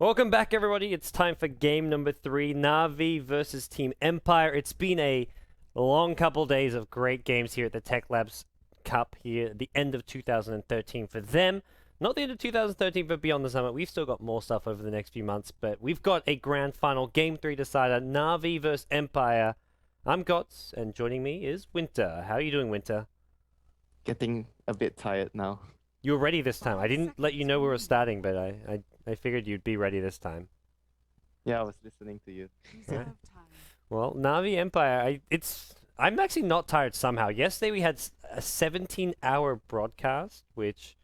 Welcome back, everybody. It's time for game number 3, Na'Vi versus Team Empire. It's been a long couple days of great games here at the TECHLABS Cup here at the end of 2013 for them. Not the end of 2013, but beyond the summer. We've still got more stuff over the next few months, but we've got a grand final game 3 decider, Na'Vi versus Empire. I'm Gots, and joining me is Winter. How are you doing, Winter? Getting a bit tired now. You were ready this time. I didn't let you know we were starting, but I figured you'd be ready this time. Yeah, I was listening to you. Right. Well, Na'Vi Empire, I'm actually not tired somehow. Yesterday we had a 17-hour broadcast, which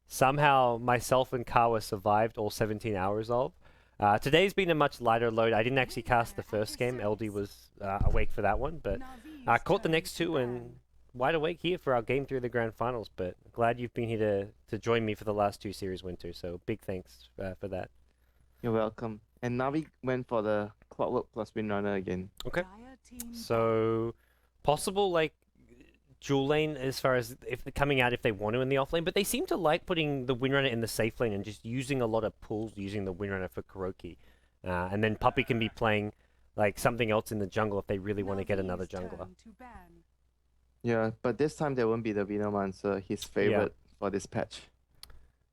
somehow myself and Kawa survived all 17 hours of. Today's been a much lighter load. I didn't actually cast the first game. LD was awake for that one, but I caught the next two and wide awake here for our game 3 of the grand finals. But glad you've been here to join me for the last 2 series, Winter. So big thanks for that. You're welcome. And Navi went for the Clockwork plus Windrunner again. Okay. So possible like dual lane as far as if they're coming out if they want to in the off lane, but they seem to like putting the Windrunner in the safe lane and just using a lot of pulls using the Windrunner for Kuroki. And then Puppy can be playing like something else in the jungle if they really want to get another jungler. Yeah, but this time there won't be the Venomancer, his favorite for this patch.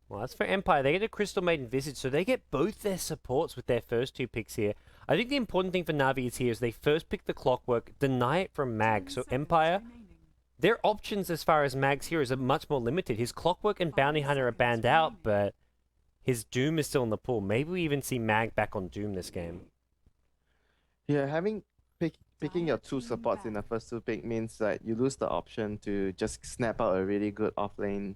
Well, that's for Empire. They get a Crystal Maiden Visage, so they get both their supports with their first 2 picks here. I think the important thing for Na'Vi is here is they first pick the Clockwork, deny it from Mag. So Empire, their options as far as Mag's here is much more limited. His Clockwork and Bounty Hunter are banned out, but his Doom is still in the pool. Maybe we even see Mag back on Doom this game. Yeah, picking your 2 supports in the first 2 pick means that you lose the option to just snap out a really good offlane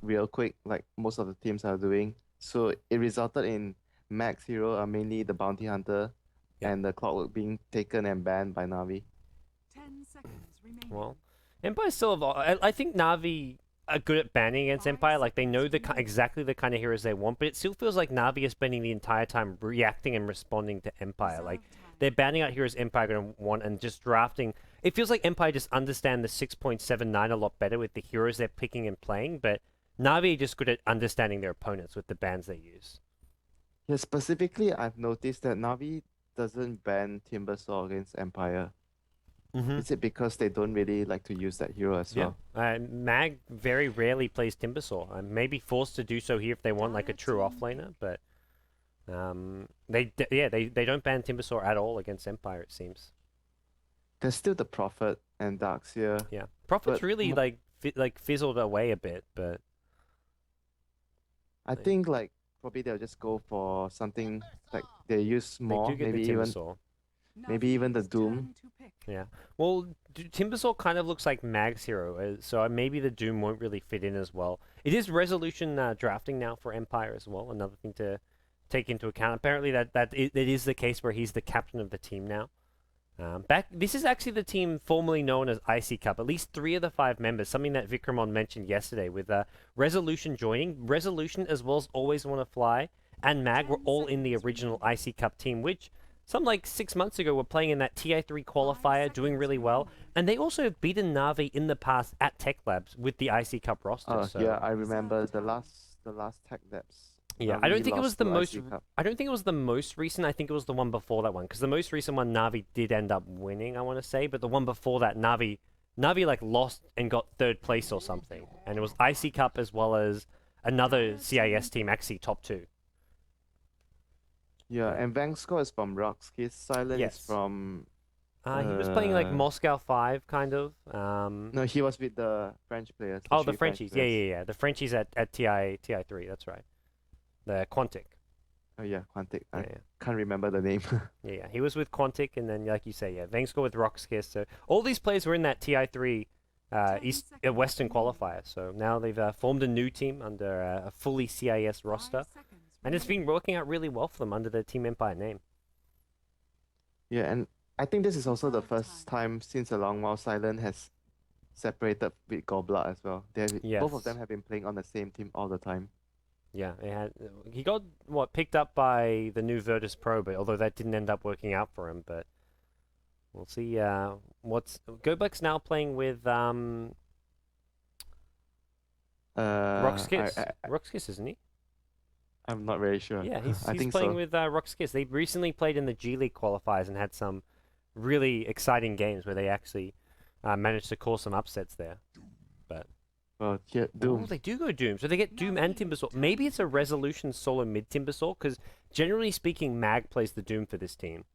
real quick, like most of the teams are doing. So it resulted in Mag's hero, mainly the Bounty Hunter, and the Clockwork being taken and banned by Na'Vi. 10 seconds remaining. Well, Empire still I think Na'Vi are good at banning against Empire. Like, they know exactly the kind of heroes they want, but it still feels like Na'Vi is spending the entire time reacting and responding to Empire. Like, they're banning out heroes Empire going to want and just drafting. It feels like Empire just understand the 6.79 a lot better with the heroes they're picking and playing, but Na'Vi are just good at understanding their opponents with the bans they use. Yeah, specifically, I've noticed that Na'Vi doesn't ban Timbersaw against Empire. Is it because they don't really like to use that hero as well? Mag very rarely plays Timbersaw. May be forced to do so here if they want like a true offlaner, but they don't ban Timbersaw at all against Empire, it seems. There's still the Prophet and Darkseer. Yeah, Prophet's really like fizzled away a bit, but I think like probably they'll just go for something like they use more, they do get maybe the Timbersaw. Maybe even the Doom. Yeah. Well, Timbersaw kind of looks like Mag's hero, so maybe the Doom won't really fit in as well. It is resolution drafting now for Empire as well. Another thing to take into account. Apparently, it is the case where he's the captain of the team now. This is actually the team formerly known as IC Cup. At least 3 of the 5 members, something that Vikramon mentioned yesterday, with Resolution joining. Resolution, as well as Always Wanna Fly, and Mag were all in the original IC Cup team, which some like 6 months ago were playing in that TI3 qualifier, doing really well. And they also have beaten Na'Vi in the past at TECHLABS with the IC Cup roster. So. Yeah, I remember the last TECHLABS. Yeah, I don't think it was the most. I don't think it was the most recent. I think it was the one before that one, because the most recent one Na'Vi did end up winning, I want to say, but the one before that Na'Vi like lost and got 3rd place or something, and it was IC Cup as well as another CIS team, actually top 2. Yeah, and Vangscore is from Rockskiss. Silent is from. He was playing like Moscow 5, kind of. No, he was with the French players. The Frenchies. Yeah. The Frenchies at TI3. That's right. The Quantic. Oh yeah, Quantic. I can't remember the name. yeah. He was with Quantic, and then like you say, Vangscore with Rockskiss. So all these players were in that TI3 Western qualifier. So now they've formed a new team under a fully CIS roster. And it's been working out really well for them under the Team Empire name. Yeah, and I think this is also the first time since a long while Silent has separated with Goblet as well. Both of them have been playing on the same team all the time. Yeah, he got picked up by the new Virtus Pro, but although that didn't end up working out for him. But we'll see. Gobek's now playing with Rockskiss. Rockskiss, isn't he? I'm not very sure. Yeah, I he's think playing so. with Rockskis. They recently played in the G League qualifiers and had some really exciting games where they actually managed to cause some upsets there. But Well, yeah, oh, Doom. they do go Doom. So they get Doom and Timbersaw. Maybe it's a resolution solo mid Timbersaw, because generally speaking, Mag plays the Doom for this team.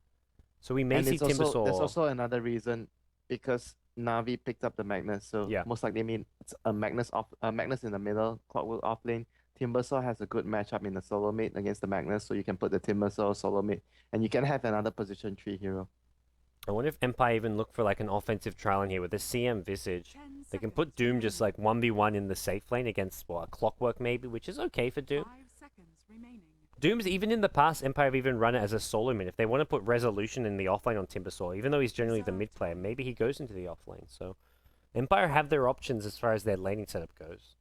So we may And see it's also there's Timbersaw. also another reason because Navi picked up the Magnus, so Yeah. most likely mean it's a Magnus in the middle, Clockwork off lane. Timbersaw has a good matchup in the solo mid against the Magnus, so you can put the Timbersaw solo mid, and you can have another position 3 hero. I wonder if Empire even look for like an offensive trial in here with the CM Visage. 10 They can seconds put Doom just remaining. like 1v1 in the safe lane against what, Clockwork maybe, which is okay for Doom. 5 seconds remaining. Doom's even in the past, Empire have even run it as a solo mid. If they want to put resolution in the offlane on Timbersaw, even though he's generally the mid player, maybe he goes into the offlane. So Empire have their options as far as their laning setup goes.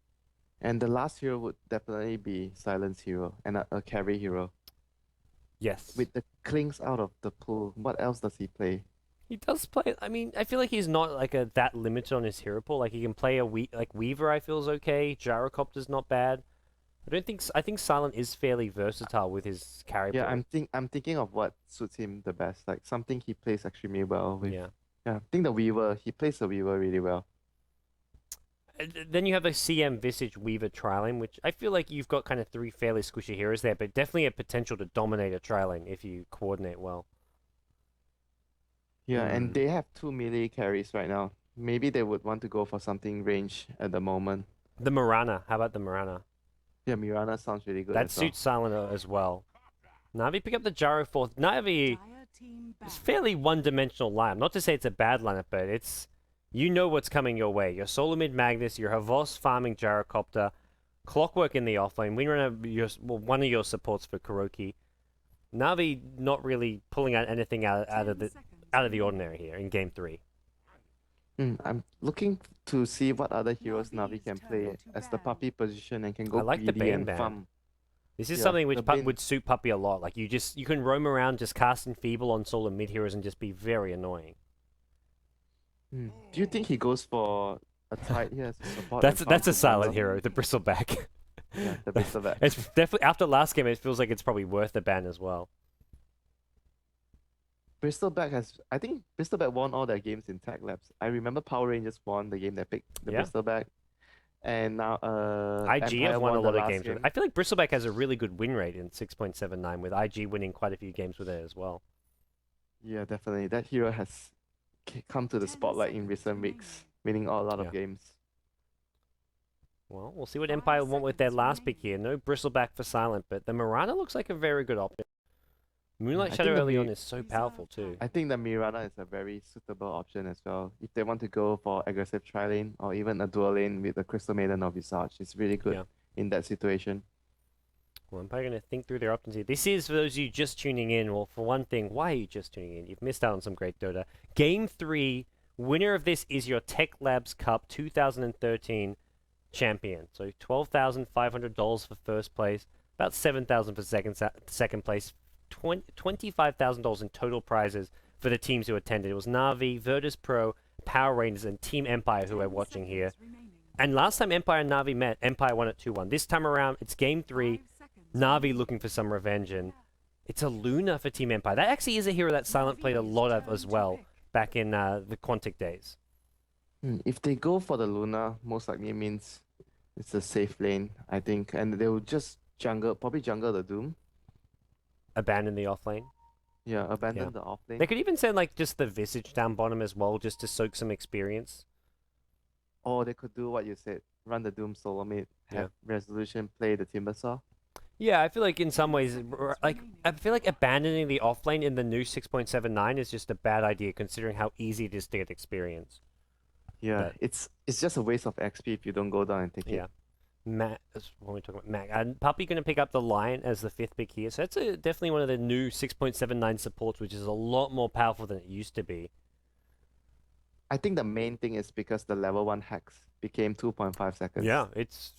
And the last hero would definitely be Silence hero and a carry hero. Yes. With the Klings out of the pool, what else does he play? He does play. I mean, I feel like he's not like that limited on his hero pool. Like he can play a like Weaver. I feel is okay. Gyrocopter's not bad. I think Silent is fairly versatile with his carry Yeah, pool. I'm thinking of what suits him the best, like something he plays extremely well with. Yeah. Yeah, I think the Weaver, he plays the Weaver really well. Then you have the CM Visage Weaver trialing, which I feel like you've got kind of three fairly squishy heroes there, but definitely a potential to dominate a trialing if you coordinate well. Yeah, Hmm. and they have 2 melee carries right now. Maybe they would want to go for something range at the moment. The Mirana. How about the Mirana? Yeah, Mirana sounds really good That as well. suits Silent as well. Navi pick up the Gyro fourth. Navi Dire team is back. fairly one-dimensional lineup. Not to say it's a bad lineup, but it's you know what's coming your way. Your Solo Mid Magnus, your Havos farming Gyrocopter, Clockwork in the offlane, one of your supports for Kuroki. Navi not really pulling out anything out 10 of the seconds ordinary remaining. here in game 3. I'm looking to see what other heroes Navi Navi's can turn play to as the ban. puppy position and can I go like the greedy Bane and ban. farm. This is Yeah, something which the Bane- would suit Puppy a lot. Like you can roam around just casting Feeble on solo mid heroes and just be very annoying. Do you think he goes for a tight here as a support? That's and farm a for silent jungle? hero, the Bristleback. Yeah, the Bristleback. It's definitely after last game. It feels like it's probably worth the ban as well. I think Bristleback won all their games in TECHLABS. I remember Power Rangers won the game that picked the Yeah. Bristleback. And now IG Empire have won a the lot of last games with game. it. I feel like Bristleback has a really good win rate in 6.79, with IG winning quite a few games with it as well. Yeah, definitely. That hero has come to the 10 spotlight in seconds recent weeks, remaining. winning a lot Yeah. of games. Well, we'll see what 5 Empire want with their seconds last pick here. No Bristleback for Silent, but the Mirana looks like a very good option. Moonlight I Shadow think the early on Mi- is so powerful too. I think the Mirana is a very suitable option as well. If they want to go for aggressive tri-lane or even a dual lane with the Crystal Maiden or Visage, it's really good Yeah. in that situation. Well, Empire going to think through their options here. This is, for those of you just tuning in, well, for one thing, why are you just tuning in? You've missed out on some great Dota. Game 3, winner of this is your TECHLABS Cup 2013 champion. So $12,500 for first place, about $7,000 for second place, $25,000 in total prizes for the teams who attended. It was Navi, Virtus Pro, Power Rangers, and Team Empire who we're 10 watching here. seconds remaining. And last time Empire and Navi met, Empire won at 2-1. This time around, it's game 3. 5 seconds Navi remaining. looking for some revenge, and it's a Luna for Team Empire. That actually is a hero that Silent played a lot of as well back in the Quantic days. If they go for the Luna, most likely means it's a safe lane, I think, and they will just probably jungle the Doom. Abandon the offlane. Yeah, abandon Yeah. the off lane. They could even send like just the Visage down bottom as well, just to soak some experience. Or they could do what you said, run the Doom solo mid, Yeah. have Resolution play the Timbersaw. Yeah, I feel like in some ways, seconds like remaining. I feel like abandoning the offlane in the new 6.79 is just a bad idea, considering how easy it is to get experience. Yeah, But- it's just a waste of XP if you don't go down and take Yeah. it. Matt, when we talk about Mac, and Puppy going to pick up the Lion as the 5th pick here. So that's definitely one of the new 6.79 supports, which is a lot more powerful than it used to be. I think the main thing is because the level 1 hex became 2.5 seconds. Yeah, it's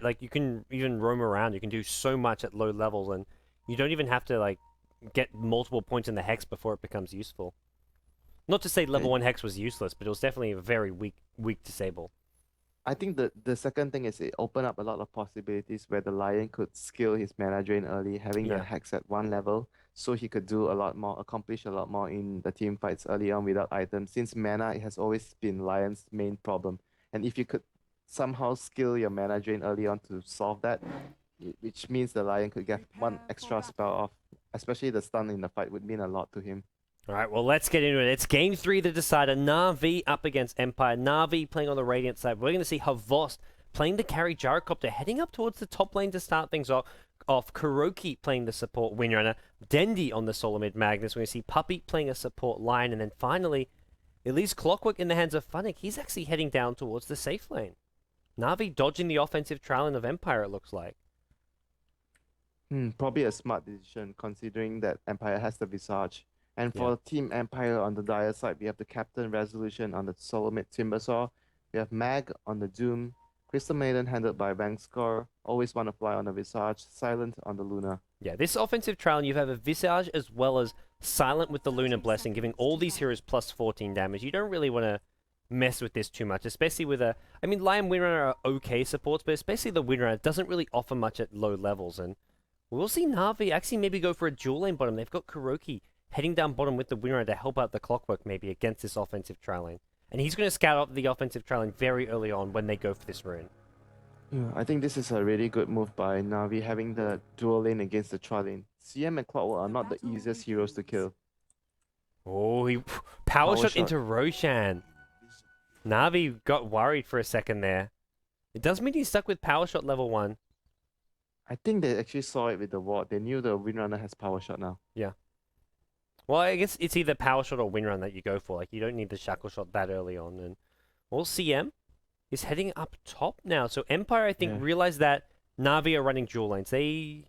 like you can even roam around. You can do so much at low levels, and you don't even have to like get multiple points in the hex before it becomes useful. Not to say level Okay. 1 hex was useless, but it was definitely a very weak disable. I think the second thing is it opened up a lot of possibilities where the Lion could skill his mana drain early, having the Yeah. hex at one level, so he could do a lot more, accomplish a lot more in the team fights early on without items. Since mana it has always been Lion's main problem, and if you could somehow skill your mana drain early on to solve that, which means the Lion could get one Prepare for extra battle. spell off, especially the stun in the fight would mean a lot to him. All right, well, let's get into it. It's game 3, the decider. Na'Vi up against Empire. Na'Vi playing on the Radiant side. We're going to see Havost playing the carry Gyrocopter, heading up towards the top lane to start things off. Kuroki playing the support Windrunner. Dendi on the solo mid Magnus. We're going to see Puppey playing a support Lion. And then finally, it leaves Clockwork in the hands of Funnick. He's actually heading down towards the safe lane. Na'Vi dodging the offensive Trallin of Empire, it looks like. Probably a smart decision considering that Empire has the Visage. And Yeah. for Team Empire on the Dire side, we have the Captain Resolution on the solo mid Timbersaw. We have Mag on the Doom. Crystal Maiden handled by Vangscore. Always Want to Fly on the Visage. Silent on the Luna. Yeah, this offensive Trallin, you have a Visage as well as Silent with the Lunar 13 Blessing, giving all these heroes plus 14 damage. You don't really want to mess with this too much, especially with a... I mean, Lion Windrunner are okay supports, but especially the Windrunner doesn't really offer much at low levels. And we'll see Na'Vi actually maybe go for a dual lane bottom. They've got Kuroki heading down bottom with the Windrunner to help out the Clockwork maybe against this offensive Trallin. And he's going to scout out the offensive Trallin very early on when they go for this rune. Yeah, I think this is a really good move by Navi having the dual lane against the Trial lane. CM and Clockwork are not the easiest heroes to kill. Oh, he power shot shot. into Roshan. Na'Vi got worried for a second there. It does mean he's stuck with power shot level 1. I think they actually saw it with the ward. They knew the Windrunner has power shot now. Well, I guess it's either power shot or wind run that you go for. Like, you don't need the shackle shot that early on. And well, CM is heading up top now. So Empire, I think, Yeah. realized that Na'Vi are running dual lanes. They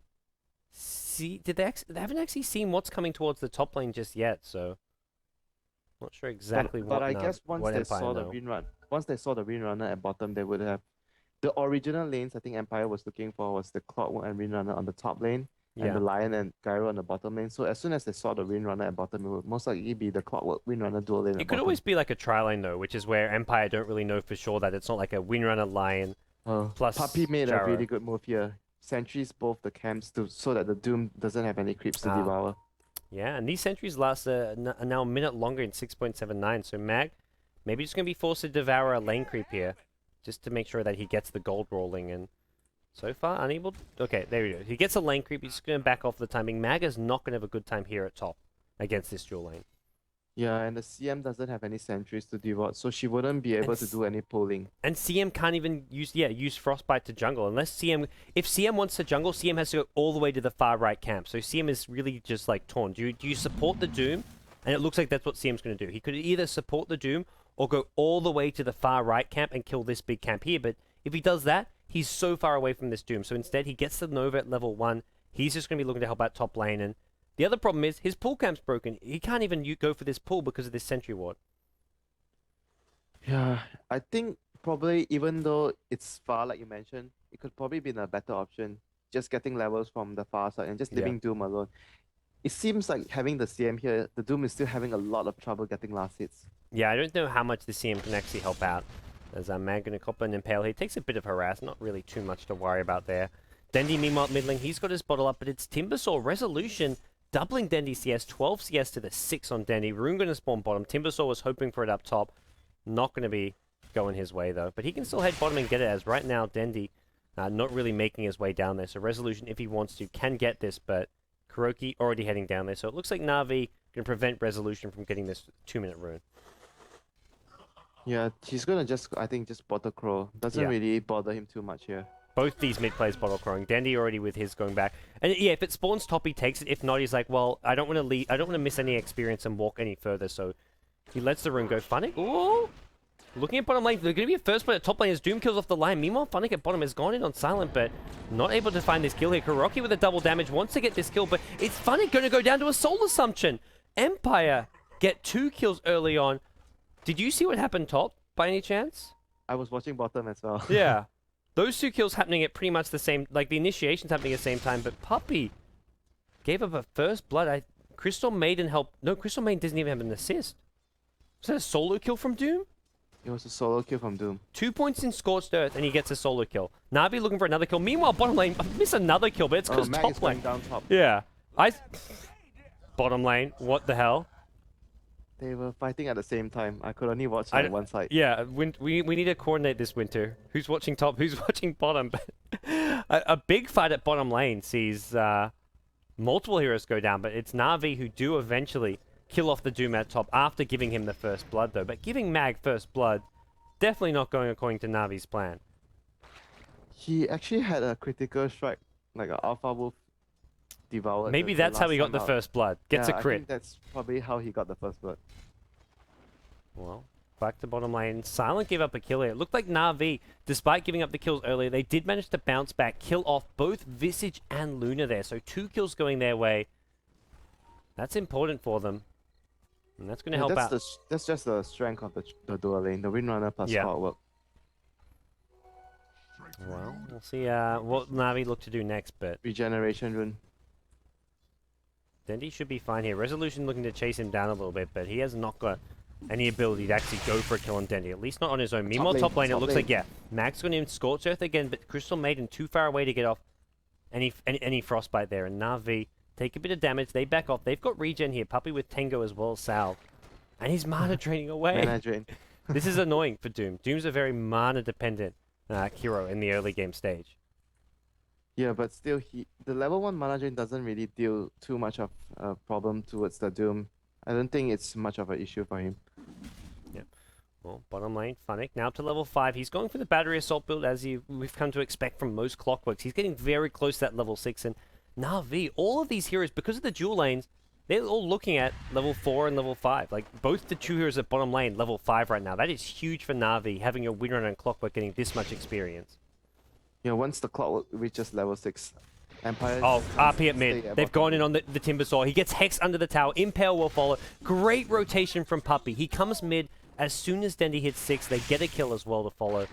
they haven't actually seen what's coming towards the top lane just yet. So not sure exactly But I what guess once what they Empire saw know. the Windrunner at bottom, they would have the original lanes. I think Empire was looking for was the Clockwork and Windrunner on the top lane, and the Yeah. Lion and Gyro on the bottom lane. So as soon as they saw the Windrunner at bottom, it would most likely be the Clockwork Windrunner dual lane. It at could bottom. always be like a tri lane though, which is where Empire don't really know for sure that it's not like a Windrunner Lion. plus Puppey made Gyro. a really good move here. Sentries both the camps so that the Doom doesn't have any creeps to devour. Yeah, and these sentries last are now a minute longer in 6.79. So Mag, maybe just going to be forced to devour a lane creep here, just to make sure that he gets the gold rolling. And so far, unable. Okay, there we go. He gets a lane creep. He's just going to back off the timing. Mag is not going to have a good time here at top against this dual lane. Yeah, and the CM doesn't have any sentries to devour, so she wouldn't be able to do any pulling. And CM can't even use Frostbite to jungle unless if CM wants to jungle, CM has to go all the way to the far right camp. So CM is really just like torn. Do you support the Doom? And it looks like that's what CM's going to do. He could either support the Doom or go all the way to the far right camp and kill this big camp here. But if he does that, he's so far away from this Doom. So instead, he gets the Nova at level 1. He's just going to be looking to help out top lane. And the other problem is his pull camp's broken. He can't even go for this pull because of this sentry ward. Yeah, I think probably even though it's far, like you mentioned, it could probably be a better option. Just getting levels from the far side and just Yeah. leaving Doom alone. It seems like having the CM here, the Doom is still having a lot of trouble getting last hits. Yeah, I don't know how much the CM can actually help out. As Mag going to cop and impale. He takes a bit of harass, not really too much to worry about there. Dendi, meanwhile, middling. He's got his bottle up, but it's Timbersaw Resolution doubling Dendi CS. 12 CS to the 6 on Dendi. Rune going to spawn bottom. Timbersaw was hoping for it up top. Not going to be going his way, though. But he can still head bottom and get it, as right now, Dendi not really making his way down there. So Resolution, if he wants to, can get this, but Kuroki already heading down there. So it looks like Na'Vi can prevent Resolution from getting this 2-minute rune. Yeah, he's gonna just, I think, just bottle crow. Doesn't Yeah. really bother him too much here. Both these mid players bottle crowing. Dendi already with his going back, and yeah, if it spawns top, he takes it. If not, he's like, well, I don't want to leave. I don't want to miss any experience and walk any further. So he lets the rune go. Funnick, ooh, looking at bottom lane. They're going to be a first play at top lane as Doom kills off the line. Meanwhile, Funnick at bottom has gone in on silent, but not able to find this kill here. Kuroki with a double damage wants to get this kill, but it's Funnick going to go down to a soul assumption. Empire get 2 kills early on. Did you see what happened top by any chance? I was watching bottom as well. Yeah. Those 2 kills happening at pretty much the same, like the initiation's happening at the same time, but Puppey gave up a first blood. Crystal Maiden helped. No, Crystal Maiden doesn't even have an assist. Was that a solo kill from Doom? It was a solo kill from Doom. 2 points in Scorched Earth, and he gets a solo kill. Na'Vi looking for another kill. Meanwhile, bottom lane miss another kill, but it's because Mag is top going lane. down top. Yeah. Bottom lane, what the hell? They were fighting at the same time. I could only watch I on d- one side. Yeah, we need to coordinate this winter. Who's watching top? Who's watching bottom? a big fight at bottom lane sees multiple heroes go down, but it's Na'Vi who do eventually kill off the Doom at top after giving him the first blood, though. But giving Mag first blood, definitely not going according to Navi's plan. He actually had a critical strike, like an Alpha Wolf devoured. Maybe the that's how last he got time the out. first blood. Gets Yeah, a I crit. think that's probably how he got the first blood. Well, back to bottom lane. Silent gave up a kill here. It looked like Na'Vi, despite giving up the kills earlier, they did manage to bounce back, kill off both Visage and Luna there. So 2 kills going their way. That's important for them. And that's going to help out. That's just the strength of the dual lane, the Windrunner plus Clockwork. Well, we'll see what Na'Vi look to do next, but Regeneration rune. Dendi should be fine here. Resolution looking to chase him down a little bit, but he has not got any ability to actually go for a kill on Dendi, at least not on his own. Meanwhile, top lane, it looks like, yeah, Max going in Scorch Earth again, but Crystal Maiden too far away to get off any Frostbite there, and Na'Vi take a bit of damage. They back off. They've got regen here. Puppey with Tengo as well as Sal. And he's mana draining away. Mana drain. This is annoying for Doom. Doom's a very mana-dependent hero in the early game stage. Yeah, but still, the level 1 mana drain doesn't really deal too much of a problem towards the Doom. I don't think it's much of an issue for him. Yeah. Well, bottom lane, Funnick now up to level 5. He's going for the Battery Assault build as we've come to expect from most Clockworks. He's getting very close to that level 6, and Na'Vi, all of these heroes, because of the dual lanes, they're all looking at level 4 and level 5. Like, both the two heroes at bottom lane, level 5 right now. That is huge for Na'Vi, having a Windrunner and Clockwork getting this much experience. Yeah, once the Clockwork reaches level 6, Empire... Oh, RP at mid. They've gone in on the Timbersaw. He gets Hex under the tower. Impale will follow. Great rotation from Puppey. He comes mid. As soon as Dendi hits 6, they get a kill as well to follow.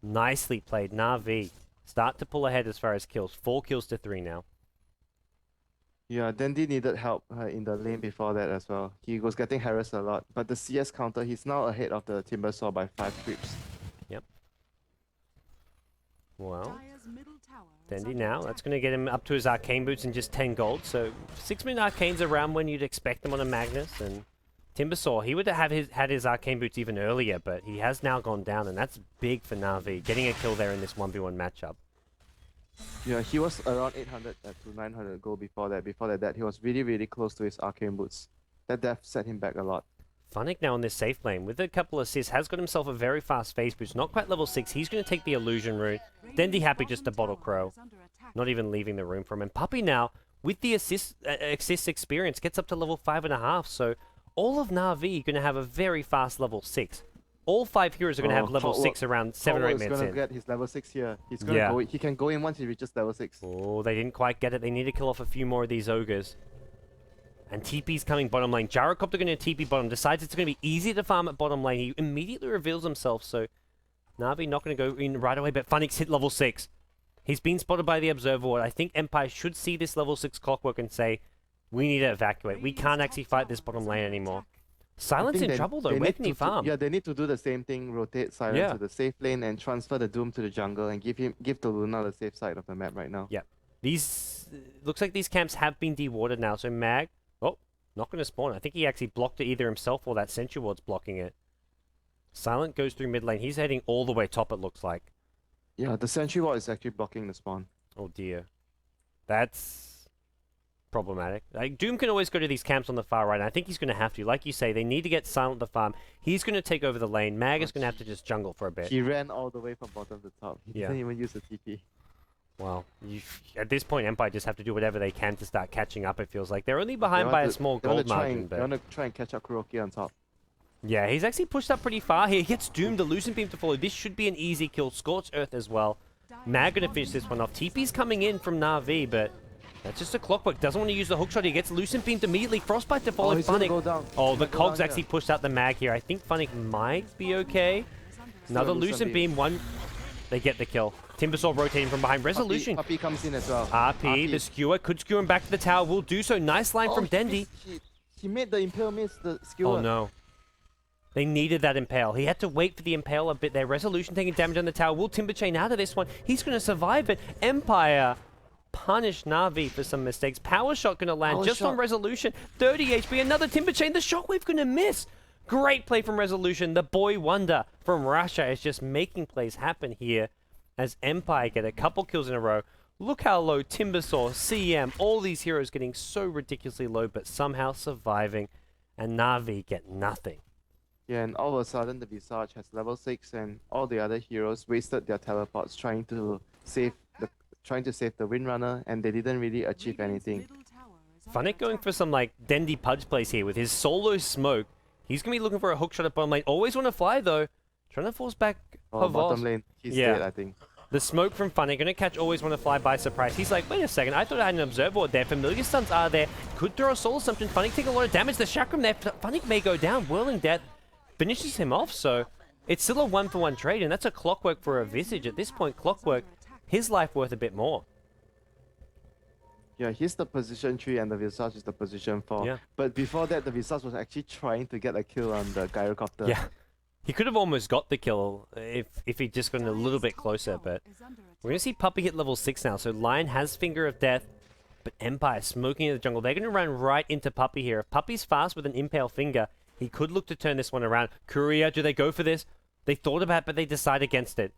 Nicely played. Na'Vi start to pull ahead as far as kills. 4 kills to 3 now. Yeah, Dendi needed help in the lane before that as well. He was getting harassed a lot, but the CS counter, he's now ahead of the Timbersaw by 5 creeps. Yep. Well, Dire's middle tower is Dendi under now. attack. That's going to get him up to his Arcane Boots and just 10 gold. So 6-minute Arcanes around when you'd expect them on a Magnus. And Timbersaw, he would have had his Arcane Boots even earlier, but he has now gone down, and that's big for Na'Vi, getting a kill there in this 1v1 matchup. Yeah, he was around 800 to 900 gold before that. Before that, he was really, really close to his Arcane Boots. That death set him back a lot. Funnick now on this safe lane with a couple assists has got himself a very fast phase boost. Not quite level 6. He's going to take the illusion route. Dendi happy just to bottle Crow. Not even leaving the room for him. And Puppey now, with the assist experience, gets up to level 5.5. So all of Na'Vi going to have a very fast level 6. All 5 heroes are going to have level 6 around 7 or 8 minutes He's going in. to get his level 6 here. He's going to go. He can go in once he reaches level 6. Oh, they didn't quite get it. They need to kill off a few more of these ogres. And TP's coming bottom lane. Gyrocopter going to TP bottom. Decides it's going to be easy to farm at bottom lane. He immediately reveals himself. So Na'Vi not going to go in right away. But Funnick's hit level 6. He's been spotted by the Observer Ward. I think Empire should see this level 6 Clockwork and say, we need to evacuate. We can't actually fight this bottom lane anymore. Silent's in trouble though. Where can he farm? Yeah, they need to do the same thing. Rotate Silent to the safe lane and transfer the Doom to the jungle and give the Luna the safe side of the map right now. Yeah. These looks like these camps have been dewarded now. So Mag, not going to spawn. I think he actually blocked it either himself or that Sentry Ward's blocking it. Silent goes through mid lane. He's heading all the way top, it looks like. Yeah, the Sentry Ward is actually blocking the spawn. Oh dear. That's problematic. Like, Doom can always go to these camps on the far right, and I think he's going to have to. Like you say, they need to get Silent the farm. He's going to take over the lane. Mag is going to have to just jungle for a bit. He ran all the way from bottom to top. He didn't even use the TP. Well, at this point, Empire just have to do whatever they can to start catching up, it feels like. They're only behind by a small gold margin, but... They want to try and catch up Kuroki on top. Yeah, he's actually pushed up pretty far here. He gets Doom, the Lucent Beam to follow. This should be an easy kill. Scorch Earth as well. Mag going to finish this one off. TP's coming in from Na'Vi, but that's just a Clockwork. Doesn't want to use the hookshot. He gets Lucent Beamed immediately. Frostbite to follow Funnick. Oh, the Cogs actually pushed out the Mag here. I think Funnick might be okay. Another Lucent Beam. One. They get the kill. Timbersaw rotating from behind. Resolution. Puppey comes in as well. RP, the skewer. Could skewer him back to the tower. Will do so. Nice line from Dendi. He made the Impale miss the skewer. Oh no. They needed that Impale. He had to wait for the Impale a bit there. Resolution taking damage on the tower. Will Timber Chain out of this one? He's going to survive it. Empire punish Na'Vi for some mistakes. Power Shot going to land Power just on Shot. Resolution. 30 HP, another Timber Chain. The Shockwave going to miss. Great play from Resolution. The boy wonder from Russia is just making plays happen here as Empire get a couple kills in a row. Look how low Timbersaw, CM, all these heroes getting so ridiculously low, but somehow surviving, and Na'Vi get nothing. Yeah, and all of a sudden the Visage has level 6 and all the other heroes wasted their teleports trying to save the Windrunner, and they didn't really achieve Radiant's anything. middle tower is under Funnick going attack. for some like Dendy Pudge plays here with his solo smoke. He's going to be looking for a hook shot at bottom lane. Always want to fly though. Trying to force back Oh, bottom Havos. lane, he's Yeah. dead, I think. The smoke from Funnick going to catch Always Want to Fly by surprise. He's like, wait a second, I thought I had an observer board there. Familiar Stuns are there. Could throw a Soul Assumption. Funnick taking a lot of damage. The Chakram there. Funnick may go down. Whirling Death finishes him off, so it's still a 1-for-1 trade, and that's a Clockwork for a Visage. At this point, Clockwork, his life worth a bit more. Yeah, he's the position 3 and the Visage is the position 4. Yeah. But before that, the Visage was actually trying to get a kill on the Gyrocopter. Yeah. He could have almost got the kill if he'd just gotten a little bit Dire's top closer, tower but is under we're going to see Puppy hit level 6 now. So Lion has Finger of Death, but Empire smoking in the jungle. They're going to run right into Puppy here. If Puppy's fast with an Impale Finger, he could look to turn this one around. Courier, do they go for this? They thought about it, but they decide against it.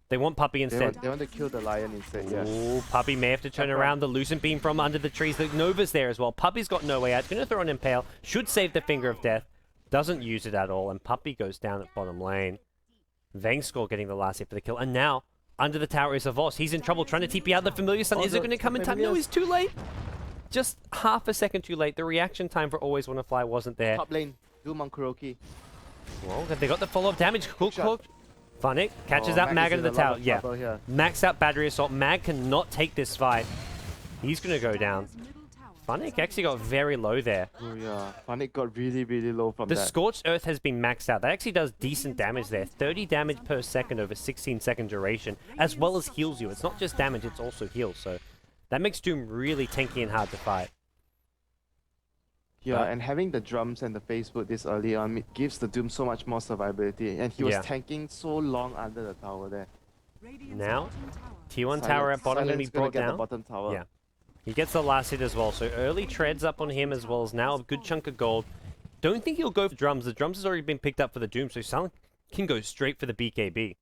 They want Puppy instead. They want to kill the lion instead, yes. Ooh, Puppy may have to turn Chakram. around. The Lucent Beam from under the trees. The Nova's there as well. Puppy's got no way out. Going to throw an Impale. Should save the Finger of Death. Doesn't use it at all. And Puppy goes down at bottom lane. Vengscore getting the last hit for the kill. And now, under the tower is Avos. He's in trouble trying to TP out the Familiar Stun. Oh, Is it the going to come in time? No, Familiars. he's too late. Just half a second too late. The reaction time for Always Want to Fly wasn't there. Top lane, Doom on Kuroki. Well, they got the follow-up damage. Cook, Shot. cook. Funnick catches Oh, out Mag is under in the a lot tower. of Yeah. trouble here. Max out Battery Assault. Mag cannot take this fight. He's going to go down. Dire's middle tower is Funnick under actually got attack. very low there. Oh yeah, Funnick got really, really low from The that. Scorched Earth has been maxed out. That actually does decent damage there. 30 damage per second over 16-second duration, as well as heals you. It's not just damage, it's also heals. So that makes Doom really tanky and hard to fight. Yeah, But- and having the drums and the face boot this early on gives the Doom so much more survivability. And he was Yeah. tanking so long under the tower there. Radiant's Now, bottom tower T1 tower at bottom going to be Silence gonna brought get the down. bottom tower. Yeah. He gets the last hit as well. So early treads up on him as well as now a good chunk of gold. Don't think he'll go for drums. The drums has already been picked up for the Doom, so Silent can go straight for the BKB.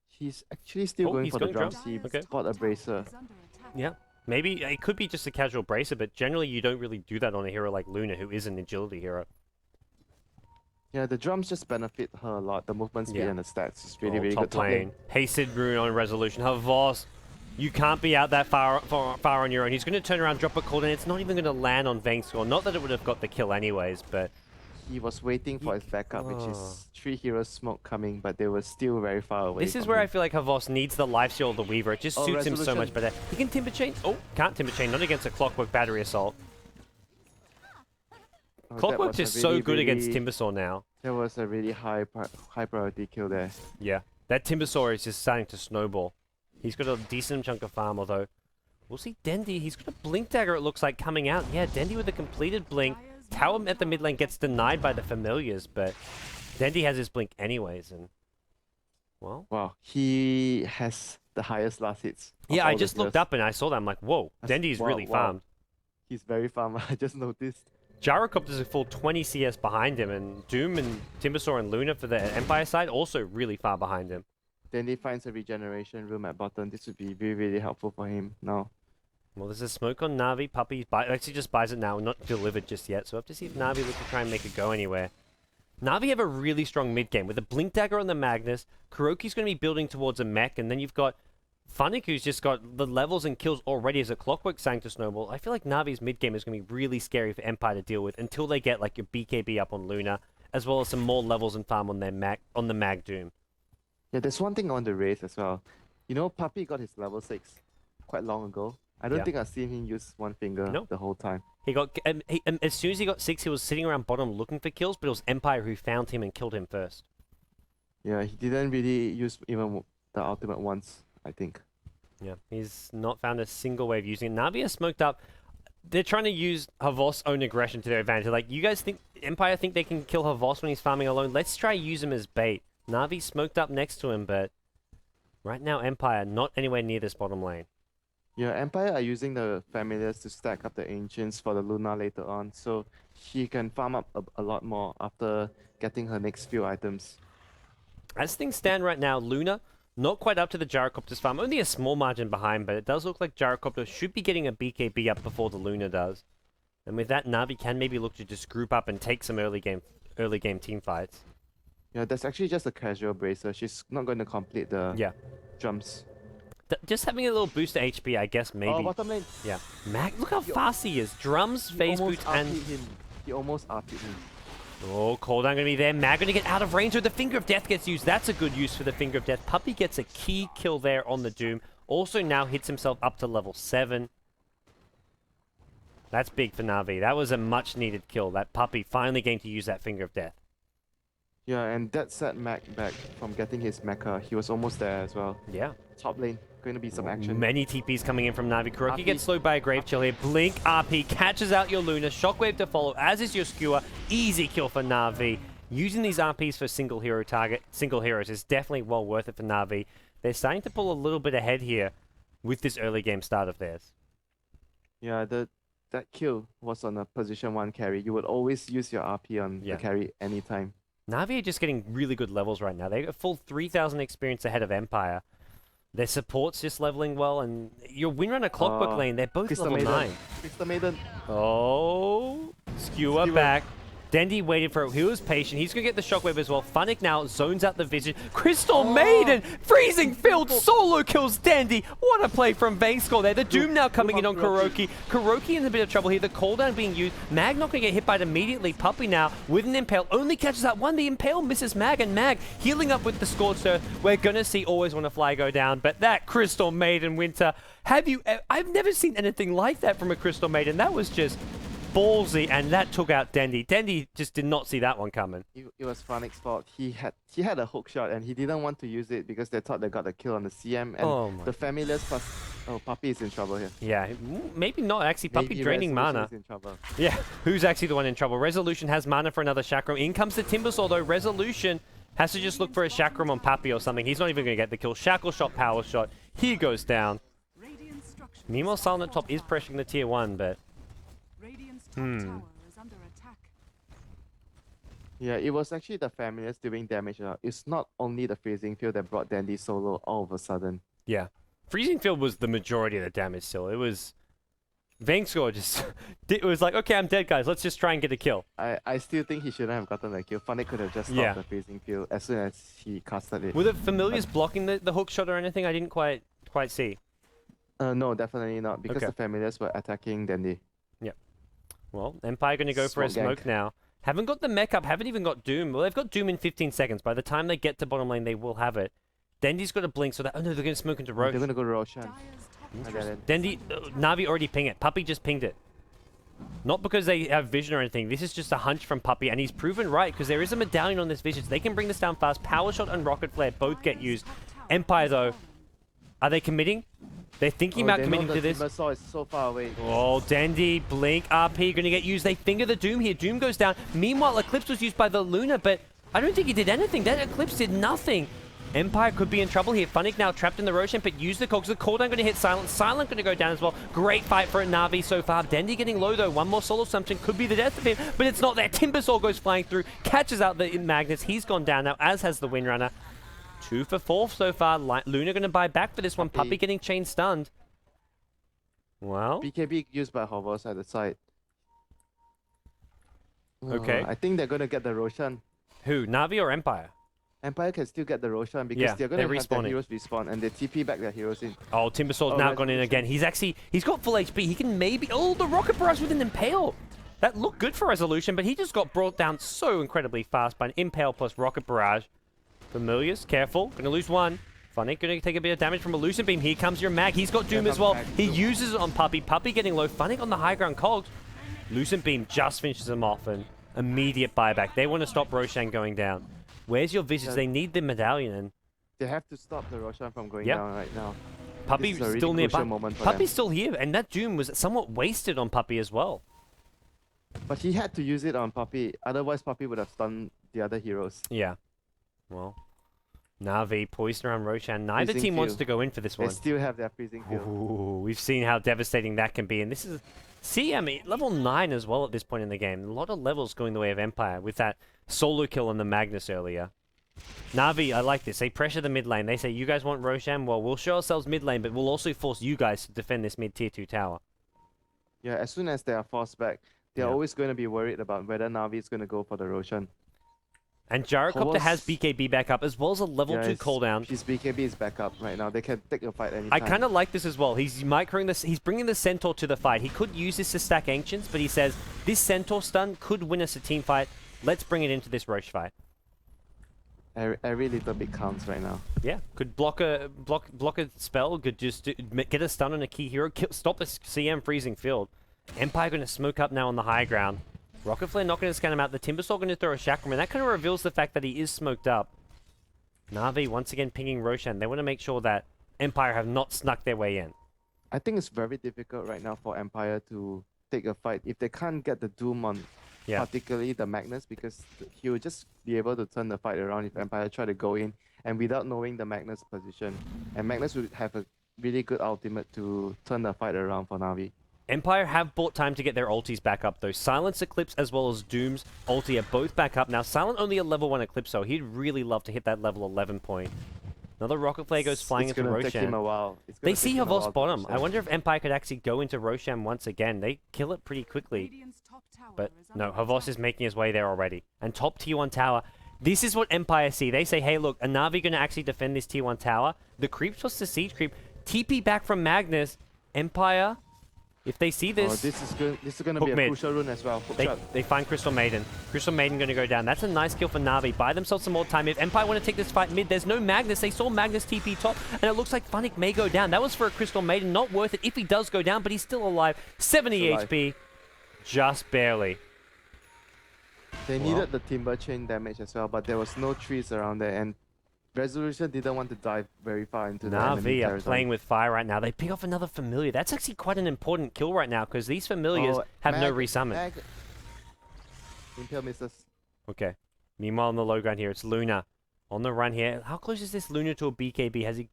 He's actually still Oh, going he's for the going drums. drums? He Okay. got a bracer. is under attack. Yeah. Maybe it could be just a casual bracer, but generally you don't really do that on a hero like Luna, who is an agility hero. Yeah, the drums just benefit her a lot. The movement speed Yeah. and the stats is really, Oh, really good. top lane. Hasted Rune on Resolution. Havos, you can't be out that far on your own. He's going to turn around, drop a cooldown. It's not even going to land on Vengscore. Not that it would have got the kill anyways, but He was waiting for his backup, which Oh. is 3 heroes smoke coming, but they were still very far away. this is from where I him. feel like Havos needs the lifesteal of the Weaver. It just Oh, suits him so Resolution. much better. He can Timber Chain. Oh, can't Timber Chain. Not against a Clockwork Battery Assault. Oh, that Clockwork's was a just so really, good against really- Timbersaw now. That was a really high priority kill there. Yeah, that Timbersaw is just starting to snowball. He's got a decent chunk of farm, although we'll see Dendy. He's got a Blink Dagger, it looks like, coming out. Yeah, Dendy with a completed Blink. Dire's Tower middle at the mid tower lane gets denied by the Familiars, but Dendy has his Blink anyways, and well, Wow, he has the highest last hits. of yeah, I all the just looked heroes. up and I saw that. I'm like, whoa, That's- Dendy's wow, really wow. farmed. He's very farm. I just noticed. Gyrocopter's a full 20 CS behind him, and Doom and Timbersaw and Luna for the Empire side also really far behind him. Then he finds a regeneration room at bottom. This would be really, really helpful for him now. Well, there's a smoke on Navi. Puppy actually just buys it now, not delivered just yet. So we'll have to see if Navi look to try and make it go anywhere. Navi have a really strong mid game with a Blink Dagger on the Magnus. Kuroki's going to be building towards a mech, and then you've got Funnick, who's just got the levels and kills already as a Clockwork sang to snowball. I feel like Navi's mid game is going to be really scary for Empire to deal with until they get like your BKB up on Luna, as well as some more levels and farm on their the Mag Doom. Yeah, there's one thing I want to raise as well. You know, Puppy got his level 6 quite long ago. I don't Yeah. think I've seen him use one finger No. the whole time. He got as soon as he got 6, he was sitting around bottom looking for kills, but it was Empire who found him and killed him first. Yeah, he didn't really use even the ultimate once, I think. Yeah, he's not found a single way of using it. Navi has smoked up. they're trying to use Havos's own aggression to their advantage. Like, you guys think Empire think they can kill Havos when he's farming alone? Let's try use him as bait. Na'Vi smoked up next to him, but right now Empire not anywhere near this bottom lane. Yeah, Empire are using the familiars to stack up the ancients for the Luna later on, so she can farm up a lot more after getting her next few items. As things stand right now, Luna not quite up to the Gyrocopter's farm. Only a small margin behind, but it does look like Gyrocopter should be getting a BKB up before the Luna does. And with that, Na'Vi can maybe look to just group up and take some early game team fights. Yeah, that's actually just a casual bracer. She's not going to complete the jumps. Just having a little boost to HP, I guess, maybe. Oh, bottom lane. Yeah. Mag, look how fast he is. Drums, phase boots, and... He almost RP'd him. Oh, cooldown gonna be there. Mag gonna get out of range, so the Finger of Death gets used. That's a good use for the Finger of Death. Puppey gets a key kill there on the Doom. Also now hits himself up to level 7. That's big for Na'Vi. That was a much needed kill. That Puppey finally getting to use that Finger of Death. Yeah, and that set Mac back from getting his mecha. He was almost there as well. Yeah. Top lane, going to be some action. Many TPs coming in from Na'Vi. Kuroki RP. gets slowed by a Grave Chill here. Blink RP catches out your Luna. Shockwave to follow, as is your Skewer. Easy kill for Na'Vi. Using these RPs for single heroes is definitely well worth it for Na'Vi. They're starting to pull a little bit ahead here with this early game start of theirs. Yeah, that kill was on a position 1 carry. You would always use your RP on the carry anytime. Na'Vi are just getting really good levels right now. They got a full 3,000 experience ahead of Empire. Their support's just leveling well, and your Windrunner Clockwork lane, they're both Crystal level 9. Crystal Maiden. Oh, Skewer back. Dendy waited for it. He was patient. He's going to get the Shockwave as well. Funnick now zones out the vision. Crystal Maiden! Freezing Field solo kills Dendy. What a play from Vangscore there. The Doom now coming in on Kuroki. Kuroki in a bit of trouble here. The cooldown being used. Mag not going to get hit by it immediately. Puppey now with an Impale. Only catches that one. The Impale misses Mag, and Mag healing up with the Scorched Earth. We're going to see Always Wanna Fly go down. But that Crystal Maiden Winter, I've never seen anything like that from a Crystal Maiden. That was just ballsy, and that took out Dendy. Dendy just did not see that one coming. It was Funnick's fault. He had a hook shot, and he didn't want to use it because they thought they got the kill on the CM, and the familiars plus... Oh, Puppey is in trouble here. Yeah, maybe not actually. Puppey draining mana. Is in trouble. Yeah, who's actually the one in trouble? Resolution has mana for another Chakram. In comes the Timbersaw, though. Resolution has to just look for a Chakram on Puppey or something. He's not even going to get the kill. Shackle shot, power shot. He goes down. Meanwhile, Silent Top is pressuring the tier 1, but... Tower is under attack. Yeah, it was actually the familiars doing damage. It's not only the freezing field that brought Dandy solo all of a sudden. Yeah. Freezing Field was the majority of the damage still. It was... Vangscore just... it was like, okay, I'm dead, guys. Let's just try and get a kill. I still think he shouldn't have gotten the kill. Funnick could have just stopped the freezing field as soon as he casted it. Were the familiars blocking the hook shot or anything? I didn't quite see. No, definitely not, because the familiars were attacking Dandy. Yep. Well, Empire going to go for a smoke now. Haven't got the mech up, haven't even got Doom. Well, they've got Doom in 15 seconds. By the time they get to bottom lane, they will have it. Dendy's got a blink, so that... Oh no, they're going to smoke into Roche. They're going to go to Roshan. Dendy... Na'Vi already pinged it. Puppey just pinged it. Not because they have vision or anything. This is just a hunch from Puppey, and he's proven right, because there is a medallion on this vision, so they can bring this down fast. Power Shot and Rocket Flare both get used. Empire, though, are they committing? They're thinking about committing to this. Timbersaw is so far away. Oh, Dandy, Blink, RP going to get used. They finger the Doom here. Doom goes down. Meanwhile, Eclipse was used by the Luna, but I don't think he did anything. That Eclipse did nothing. Empire could be in trouble here. Funnick now trapped in the Roshan, but use the cogs. The cooldown going to hit Silent. Silent going to go down as well. Great fight for a Na'Vi so far. Dendy getting low, though. One more solo assumption could be the death of him, but it's not there. Timbersaw goes flying through, catches out the Magnus. He's gone down now, as has the Windrunner. 2 for 4 so far. Luna going to buy back for this one. Puppey getting chain stunned. Well, BKB used by Hovers at the side. Okay. I think they're going to get the Roshan. Who, Na'Vi or Empire? Empire can still get the Roshan because they're going to have their heroes respawn, and they TP back their heroes in. Oh, Timbersaw's now gone in again. He's got full HP. He can maybe... Oh, the Rocket Barrage with an Impale. That looked good for Resolution, but he just got brought down so incredibly fast by an Impale plus Rocket Barrage. Familiars, careful. Gonna lose one. Funnick gonna take a bit of damage from a Lucent Beam. Here comes your Mag. He's got Doom as well. He uses it on Puppey. Puppey getting low. Funnick on the high ground cogs. Lucent Beam just finishes him off, and immediate buyback. They want to stop Roshan going down. Where's your Visage? They need the medallion. And they have to stop the Roshan from going down right now. Puppy this is a really still nearby. crucial moment for Puppy's them. still here, and that Doom was somewhat wasted on Puppy as well. But he had to use it on Puppy, otherwise Puppy would have stunned the other heroes. Yeah. Well, Na'Vi poised around Roshan. Neither Freezing team wants field. to go in for this They one. still have their freezing field. Ooh, we've seen how devastating that can be, and this is CM level 9 as well at this point in the game. A lot of levels going the way of Empire with that solo kill on the Magnus earlier. Na'Vi, I like this. They pressure the mid lane. They say, you guys want Roshan? Well, we'll show ourselves mid lane, but we'll also force you guys to defend this mid tier 2 tower. Yeah, as soon as they are forced back, they're Yeah. always going to be worried about whether Na'Vi is going to go for the Roshan. And Gyrocopter has Horus- BKB back up, as well as a level 2 cooldown. His BKB is back up right now. They can take a fight anytime. I kind of like this as well. He's microing this. He's bringing the Centaur to the fight. He could use this to stack Ancients, but he says, this Centaur stun could win us a team fight. Let's bring it into this Roche fight. Every little bit counts right now. Yeah, could block a spell, could just get a stun on a key hero, stop a CM freezing field. Empire going to smoke up now on the high ground. Rocket Flare not going to scan him out. The Timbersaw going to throw a Chakram, and that kind of reveals the fact that he is smoked up. Na'Vi once again pinging Roshan. They want to make sure that Empire have not snuck their way in. I think it's very difficult right now for Empire to take a fight if they can't get the Doom on, particularly the Magnus, because he will just be able to turn the fight around if Empire try to go in and without knowing the Magnus position. And Magnus would have a really good ultimate to turn the fight around for Na'Vi. Empire have bought time to get their ultis back up though. Silence Eclipse as well as Doom's ulti are both back up. Now Silent only a level 1 Eclipse, so he'd really love to hit that level 11 point. Another Rocket Flare goes flying into It's going to take him a Roshan. while. They see Havos bottom. I wonder if Empire could actually go into Roshan once again. They kill it pretty quickly. Radiant's top tower But is no, under Havos attack. is making his way there already. And top tier 1 tower. This is what Empire see. They say, hey look, are Na'Vi going to actually defend this tier 1 tower? The creep's supposed to siege creep. TP back from Magnus. Empire, if they see this... Oh, this is going to Hook be a mid. crucial rune as well. Hook shot. They find Crystal Maiden. Crystal Maiden going to go down. That's a nice kill for Na'Vi. Buy themselves some more time. If Empire want to take this fight mid, there's no Magnus. They saw Magnus TP top, and it looks like Funnick may go down. That was for a Crystal Maiden. Not worth it if he does go down, but he's still alive. 70 Still alive. HP. Just barely. They needed the timber chain damage as well, but there was no trees around there, and Resolution didn't want to dive very far into the enemy Na'Vi are territory. playing with fire right now. They pick off another Familiar. That's actually quite an important kill right now, because these Familiars have no resummon. Impale misses. Okay. Meanwhile, on the low ground here, it's Luna. On the run here. How close is this Luna to a BKB? Has he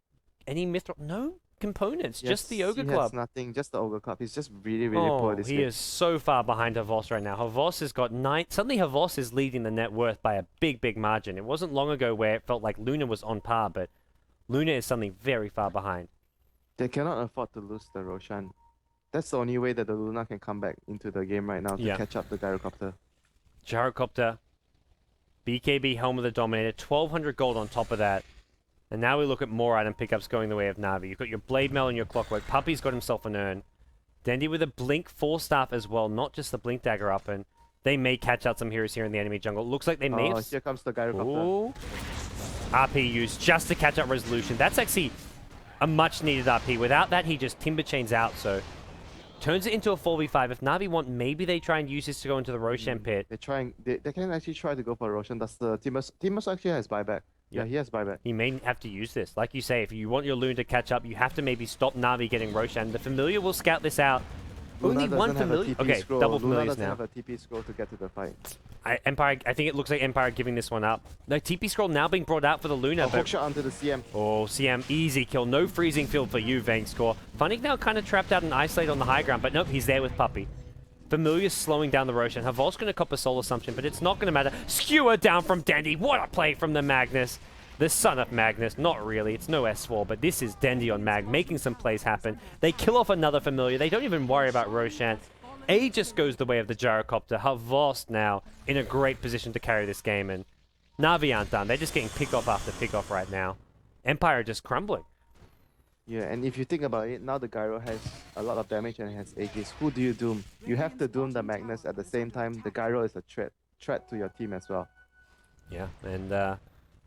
any Mithril? No components. Just the Ogre he Club. has nothing, just the Ogre Club. He's just really, really poor this he game. is so far behind Havos right now. Havos has got 9. Suddenly Havos is leading the net worth by a big, big margin. It wasn't long ago where it felt like Luna was on par, but Luna is suddenly very far behind. They cannot afford to lose the Roshan. That's the only way that the Luna can come back into the game right now to Yeah. catch up the Gyrocopter. Gyrocopter, BKB Helm of the Dominator, 1200 gold on top of that. And now we look at more item pickups going the way of Na'Vi. You've got your Blade Mail and your Clockwork. Puppy's got himself an urn. Dendy with a Blink 4-staff as well, not just the Blink Dagger up. And they may catch out some heroes here in the enemy jungle. Looks like they may have... Here comes the Gyrocopter. Ooh. RP used just to catch up Resolution. That's actually a much needed RP. Without that, he just Timber Chains out, so... Turns it into a 4v5. If Na'Vi want, maybe they try and use this to go into the Roshan pit. They can actually try to go for Roshan. That's the Timos actually has buyback. Yeah. Yeah, he has buyback. He may have to use this. Like you say, if you want your Loon to catch up, you have to maybe stop Na'Vi getting Roshan. The Familiar will scout this out. Luna Only one doesn't have a Familiar? TP Okay, scroll. double Luna Familiars doesn't now. have a TP scroll to get to the fight. Empire, I think it looks like Empire giving this one up. No, TP Scroll now being brought out for the Luna. Oh, But, hook shot onto the CM. oh, CM, easy kill. No freezing field for you, Vayne Score. Funnick now kind of trapped out and isolated on the high ground, but nope, he's there with Puppy. Familiar slowing down the Roshan. Havos going to cop a Soul Assumption, but it's not going to matter. Skewer down from Dendy. What a play from the Magnus. The son of Magnus. Not really. It's no S4, but this is Dendy on Mag, making some plays happen. They kill off another Familiar. They don't even worry about Roshan. A just goes the way of the Gyrocopter. Havos now in a great position to carry this game, and Na'Vi aren't done. They're just getting pick-off after pick-off right now. Empire just crumbling. Yeah, and if you think about it, now the Gyro has a lot of damage and has Aegis. Who do you doom? You have to doom the Magnus at the same time. The Gyro is a threat to your team as well. Yeah, and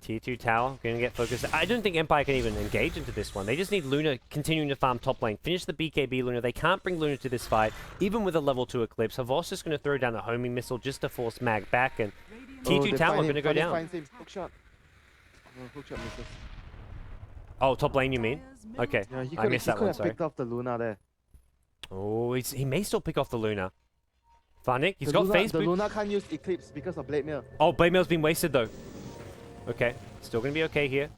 Tier 2 tower going to get focused. I don't think Empire can even engage into this one. They just need Luna continuing to farm top lane. Finish the BKB Luna. They can't bring Luna to this fight, even with a level 2 Eclipse. Havos just going to throw down a homing missile just to force Mag back, and Tier 2 they tower find going to him. go Funny down. finds him. Hook shot. Oh, hook shot misses. Oh, top lane, you mean? Okay. Yeah, he I could missed that one, have sorry. picked off the Luna there. Oh, he may still pick off the Luna. Funnick, he's The got Luna, phase the boot. Luna can't use Eclipse because of Blade Mail. Oh, Blade Mail's been wasted though. Okay, still gonna be okay here.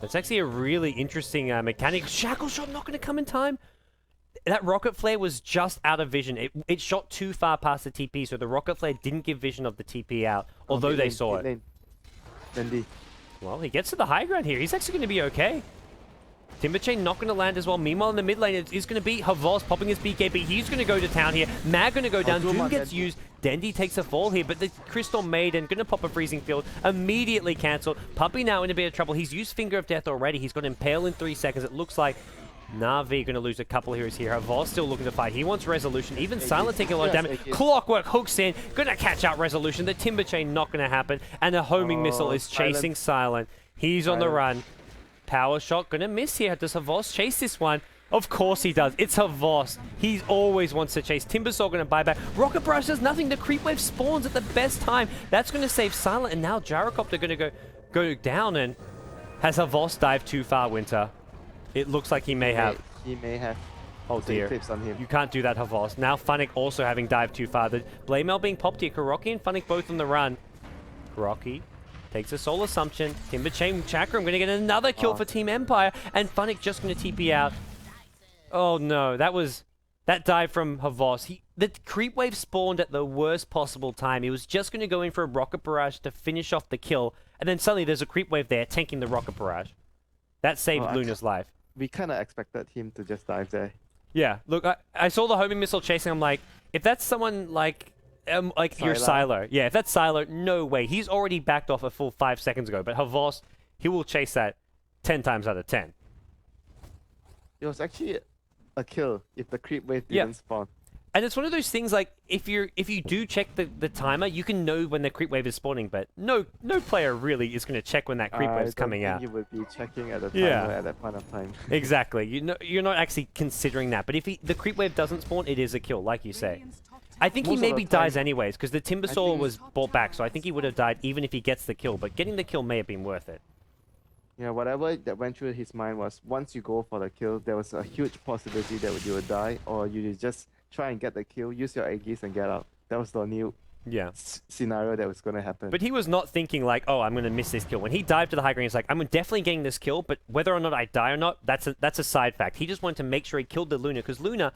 That's actually a really interesting mechanic. Shackle shot not gonna come in time. That rocket flare was just out of vision. It shot too far past the TP, so the rocket flare didn't give vision of the TP out, although they saw it. Bendy. Well, he gets to the high ground here. He's actually gonna be okay. Timber Chain not going to land as well. Meanwhile, in the mid lane, it is going to be Havos popping his BKB. He's going to go to town here. Mag going to go down. Doom gets used. Dendy takes a fall here, but the Crystal Maiden going to pop a freezing field. Immediately cancelled. Puppy now in a bit of trouble. He's used Finger of Death already. He's got Impale in 3 seconds. It looks like Na'Vi going to lose a couple of heroes here. Havos still looking to fight. He wants Resolution. Even Silent taking a lot of damage. Clockwork hooks in. Going to catch out Resolution. The Timber Chain not going to happen. And a homing missile is chasing Silent. He's on the run. Power shot gonna miss here. Does Havos chase this one? Of course he does. It's Havos. He always wants to chase. Timbersaw gonna buy back. Rocket Barrage does nothing. The creep wave spawns at the best time. That's gonna save Silent, and now Gyrocopter gonna go down. And has Havos dived too far, Winter? It looks like he may have. He may have. Oh dear. Eclipse on him. You can't do that, Havos. Now Funnick also having dived too far. The Blade Mail being popped here. Kuroki and Funnick both on the run. Kuroki takes a Soul Assumption. Timber Chain Chakram going to get another kill for Team Empire. And Funnick just going to TP out. Oh no, that dive from Havos. The creep wave spawned at the worst possible time. He was just going to go in for a Rocket Barrage to finish off the kill. And then suddenly there's a creep wave there tanking the Rocket Barrage. That saved Luna's life. We kind of expected him to just dive there. Yeah, look, I saw the homing missile chasing. I'm like, if that's someone like your Silo. Yeah, if that's Silo, no way. He's already backed off a full 5 seconds ago. But Havos, he will chase that 10 times out of 10. It was actually a kill if the creep wave didn't spawn. And it's one of those things like if you do check the timer, you can know when the creep wave is spawning. But no player really is going to check when that creep wave is coming out. You would be checking at the timer at that point of time. Exactly. You're not actually considering that. But if the creep wave doesn't spawn, it is a kill, like you say. I think he maybe dies anyways, because the Timbersaw was brought back, so I think he would have died even if he gets the kill, but getting the kill may have been worth it. Yeah, whatever that went through his mind was, once you go for the kill, there was a huge possibility that you would die, or you just try and get the kill, use your Aegis and get out. That was the new scenario that was going to happen. But he was not thinking like, oh, I'm going to miss this kill. When he dived to the high ground, he's like, I'm definitely getting this kill, but whether or not I die or not, that's a side fact. He just wanted to make sure he killed the Luna, because Luna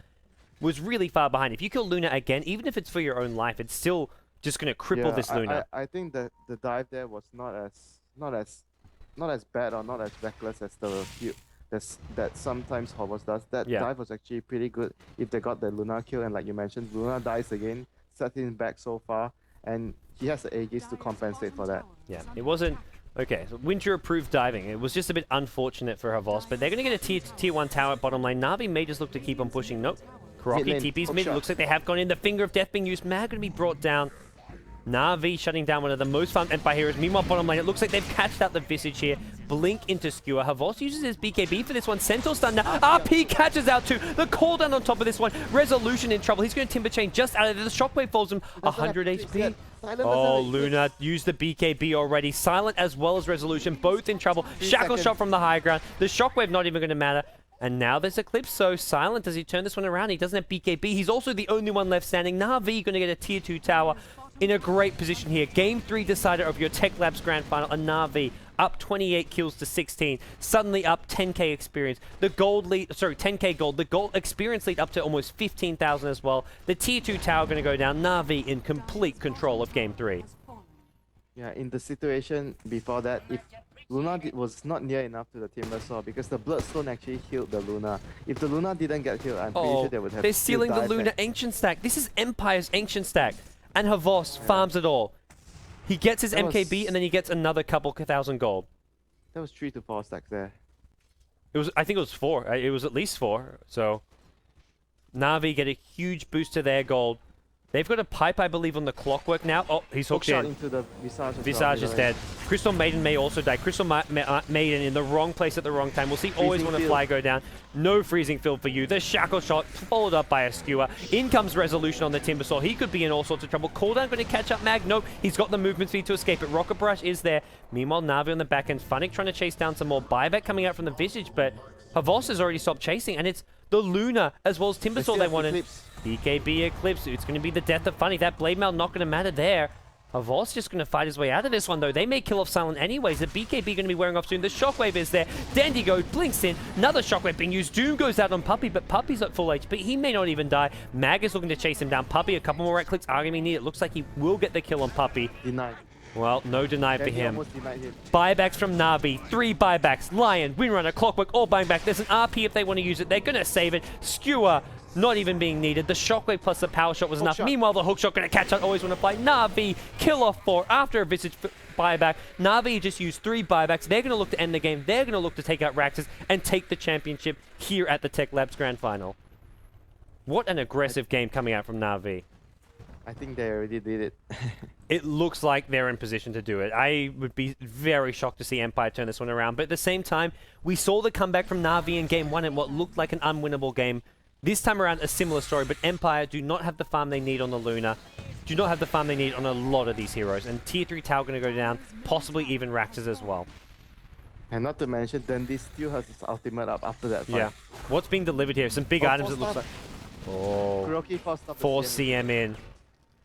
was really far behind. If you kill Luna again, even if it's for your own life, it's still just going to cripple this Luna. I think that the dive there was not as bad or not as reckless as that sometimes Havos does. That dive was actually pretty good if they got the Luna kill, and like you mentioned, Luna dies again, sets him back so far, and he has the Aegis to compensate for that. Yeah, it wasn't... Okay, so Winter approved diving. It was just a bit unfortunate for Havos, but they're going to get a tier 1 tower at bottom lane. Na'Vi may just look to keep on pushing. Nope. Kuroki TP's mid. Looks like they have gone in. The Finger of Death being used. Mag going to be brought down. Na'Vi shutting down one of the most farmed Empire heroes. Meanwhile, bottom lane, it looks like they've catched out the Visage here. Blink into Skewer. Havos uses his BKB for this one. Centaur stun now. RP catches out too. The cooldown on top of this one. Resolution in trouble. He's going to Timber Chain just out of there. The Shockwave falls him 100 HP. Oh, Luna used the BKB already. Silent as well as Resolution, both in trouble. Shackle shot from the high ground. The Shockwave not even going to matter. And now there's Eclipse, so Silent, does he turn this one around? He doesn't have BKB. He's also the only one left standing. Na'Vi going to get a tier 2 tower in a great position here. Game 3 decider of your TECHLABS Grand Final. And Na'Vi up 28 kills to 16. Suddenly up 10k experience. The gold lead, sorry, 10k gold. The gold experience lead up to almost 15,000 as well. The tier 2 tower going to go down. Na'Vi in complete control of Game 3. Yeah, in the situation before that, if Luna was not near enough to the Timbersaw, because the Bloodstone actually healed the Luna. If the Luna didn't get healed, I'm pretty sure they would have. They're stealing the Luna Ancient stack. This is Empire's Ancient stack. And Havos farms it all. He gets his MKB and then he gets another couple thousand gold. That was 3 to 4 stacks there. I think it was 4. It was at least 4. So Na'Vi get a huge boost to their gold. They've got a pipe, I believe, on the clockwork now. Oh, he's hooked Hookshot in. into the Visage. Visage is dead. Crystal Maiden may also die. Crystal Maiden in the wrong place at the wrong time. We'll see always when a fly go down. No freezing field for you. The shackle shot followed up by a skewer. In comes Resolution on the Timbersaw. He could be in all sorts of trouble. Cooldown going to catch up Mag. Nope. He's got the movement speed to escape it. Rocket Brush is there. Meanwhile, Na'Vi on the back end. Funnick trying to chase down some more buyback coming out from the Visage, but Havos has already stopped chasing, and it's the Luna as well as Timbersaw they wanted. BKB Eclipse. It's going to be the death of Funny. That Blade Mail not going to matter there. Havos just going to fight his way out of this one, though. They may kill off Silent anyways. The BKB going to be wearing off soon. The Shockwave is there. Dendigo blinks in. Another Shockwave being used. Doom goes out on Puppy, but Puppy's at full HP. He may not even die. Mag is looking to chase him down. Puppy, a couple more right clicks are going to be needed. It looks like he will get the kill on Puppy. Denied. Well, no deny for him. Almost denied him. Buybacks from Na'Vi. 3 buybacks. Lion, Windrunner, Clockwork, all buying back. There's an RP if they want to use it. They're going to save it. Skewer, not even being needed. The Shockwave plus the Power Shot was enough. Hookshot. Meanwhile, the Hookshot going to catch out. Always want to play. Na'Vi, kill off 4 after a Visage buyback. Na'Vi just used 3 buybacks. They're going to look to end the game. They're going to look to take out Raxus and take the championship here at the TECHLABS Grand Final. What an aggressive game coming out from Na'Vi. I think they already did it. It looks like they're in position to do it. I would be very shocked to see Empire turn this one around. But at the same time, we saw the comeback from Na'Vi in Game 1 in what looked like an unwinnable game. This time around, a similar story. But Empire do not have the farm they need on the Luna. Do not have the farm they need on a lot of these heroes. And Tier 3 Tower going to go down. Possibly even Raxus as well. And not to mention, Dundee still has his ultimate up after that fight. Yeah. What's being delivered here? Some big items it looks like. Oh. Kuroki forced up the 4 CM in.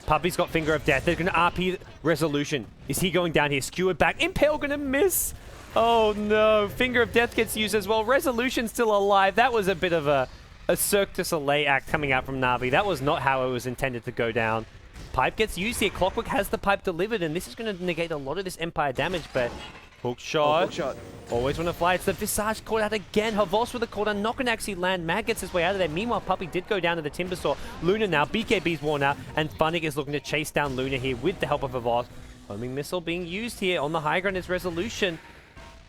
Puppy's got Finger of Death. They're going to RP Resolution. Is he going down here? Skewered back. Impale going to miss. Oh no. Finger of Death gets used as well. Resolution still alive. That was a bit of a Cirque du Soleil act coming out from Na'Vi. That was not how it was intended to go down. Pipe gets used here. Clockwork has the pipe delivered, and this is going to negate a lot of this Empire damage, but hook shot. Hook shot. Always want to fly. It's the Visage caught out again. Havos with a cooldown. Not going to actually land. Mag gets his way out of there. Meanwhile, Puppy did go down to the Timbersaw. Luna now. BKB's worn out. And Funnick is looking to chase down Luna here with the help of Havos. Homing missile being used here on the high ground is Resolution.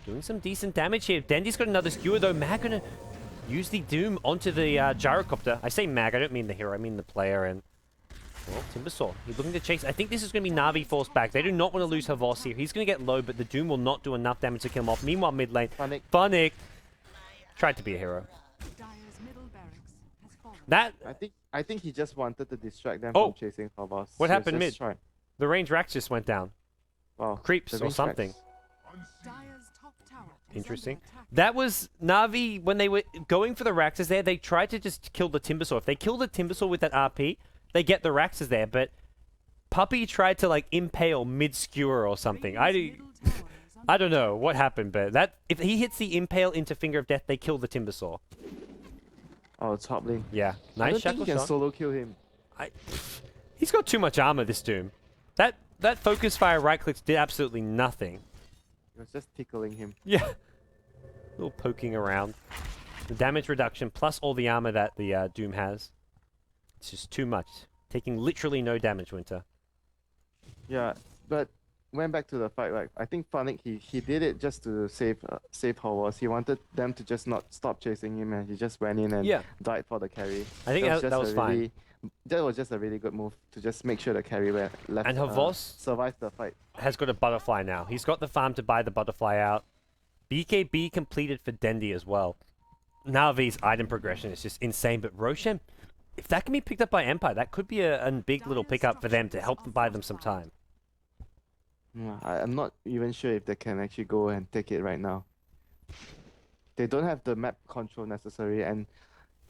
Doing some decent damage here. Dendy's got another skewer though. Mag going to use the Doom onto the gyrocopter. I say Mag. I don't mean the hero. I mean the player. And well, Timbersaw. He's looking to chase. I think this is going to be Na'Vi forced back. They do not want to lose Havos here. He's going to get low, but the Doom will not do enough damage to kill him off. Meanwhile, mid lane, Funnick tried to be a hero. Dire's middle barracks has fallen. That I think he just wanted to distract them Oh. from chasing Havos. What So happened just mid? try. the range racks just went down. Wow. Creeps the or range something. racks. Dire's top tower is Interesting. under attack. That was Na'Vi when they were going for the Raxes there. They tried to just kill the Timbersaw. If they kill the Timbersaw with that RP, they get the Raxes there. But Puppy tried to like impale mid skewer or something. Radiant's middle tower is under I don't know what happened, but that if he hits the impale into Finger of Death, they kill the Timbersaw. Oh, top lane. Yeah, I nice don't think shackle you can shot. solo kill him. He's got too much armor, this Doom. That focus fire right clicks did absolutely nothing. It was just tickling him. Yeah. A little poking around. The damage reduction plus all the armor that the Doom has. It's just too much. Taking literally no damage, Winter. Yeah, but went back to the fight. Like I think Funnick, he did it just to save Havos. He wanted them to just not stop chasing him, and he just went in and Yeah. died for the carry. I think that just was a fine. really, that was just a really good move to just make sure the carry left. And Havos survived the fight. has got a butterfly now. He's got the farm to buy the butterfly out. BKB completed for Dendy as well. Na'Vi's item progression is just insane, but Roshan, if that can be picked up by Empire, that could be a big little pickup for them to help them buy them some time. I'm not even sure if they can actually go and take it right now. They don't have the map control necessary, and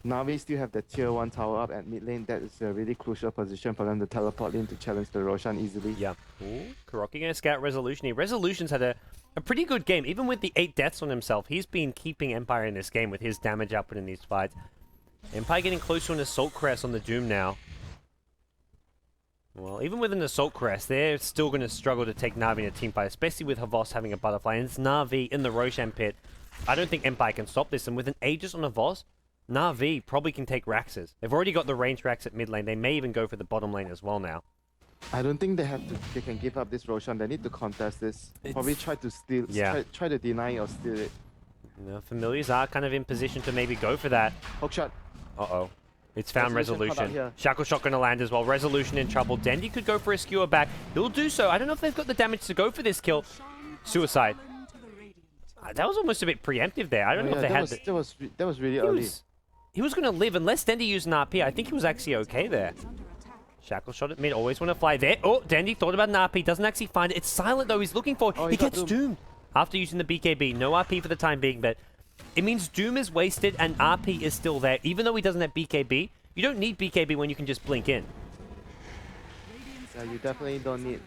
Na'Vi still have the tier 1 tower up at mid lane. That is a really crucial position for them to teleport in to challenge the Roshan easily. Yeah. Ooh, Kuroki going to scout Resolution here. Resolution's had a pretty good game. Even with the 8 deaths on himself, he's been keeping Empire in this game with his damage output in these fights. Empire getting close to an Assault Crest on the Doom now. Well, even with an Assault Crest, they're still going to struggle to take Na'Vi in a team fight, especially with Havos having a butterfly. And it's Na'Vi in the Roshan pit. I don't think Empire can stop this. And with an Aegis on Havos, Na'Vi probably can take Raxes. They've already got the range Rax at mid lane. They may even go for the bottom lane as well now. I don't think they can give up this Roshan. They need to contest this. Probably try to steal. Yeah. Try to deny or steal it. You know, Familiars are kind of in position to maybe go for that. Hook shot. Uh-oh. It's found Resolution caught out Resolution. here. Shackle shot gonna land as well. Resolution in trouble. Dendy could go for a skewer back. He'll do so. I don't know if they've got the damage to go for this kill. Suicide. That was almost a bit preemptive there. I don't know if they had. That was really He early. he was gonna live unless Dendy used an RP. I think he was actually okay there. Shackle shot at mid. Always want to fly there. Oh, Dendy thought about an RP. Doesn't actually find it. It's silent though. He's looking for it. Oh, He got gets doomed after using the BKB. No RP for the time being, but it means Doom is wasted and RP is still there. Even though he doesn't have BKB, you don't need BKB when you can just blink in. Yeah, you definitely don't need.